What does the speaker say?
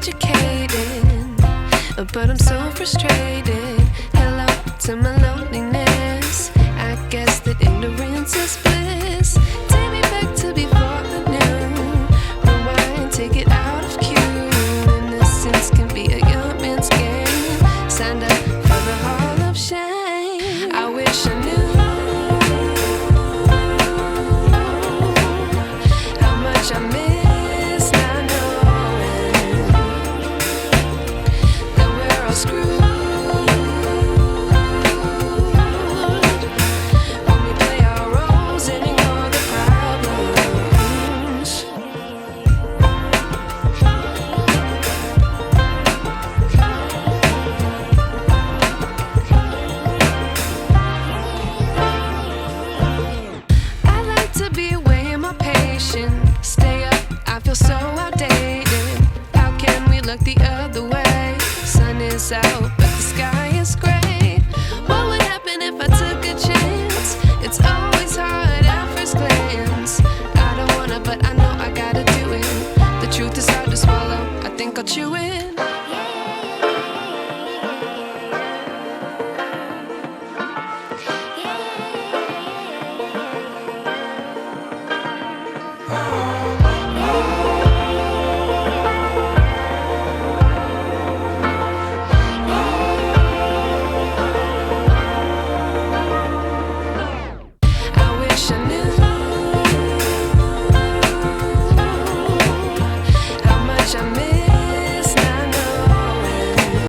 educated, but I'm so frustrated. Hello to my loneliness. I guess that ignorance is bliss. Take me back to before I knew. Rewind, take it out of cue. Innocence can be a young man's game. Signed up for the hall of shame. I wish I knew how much I miss not knowing that we're all screwed. Stay up, I feel so outdated. How can we look the other way? Sun is out, but the sky is gray. What would happen if I took a chance? It's always hard at first glance. I don't wanna, but I know I gotta do it. The truth is hard to swallow, I think I'll chew it.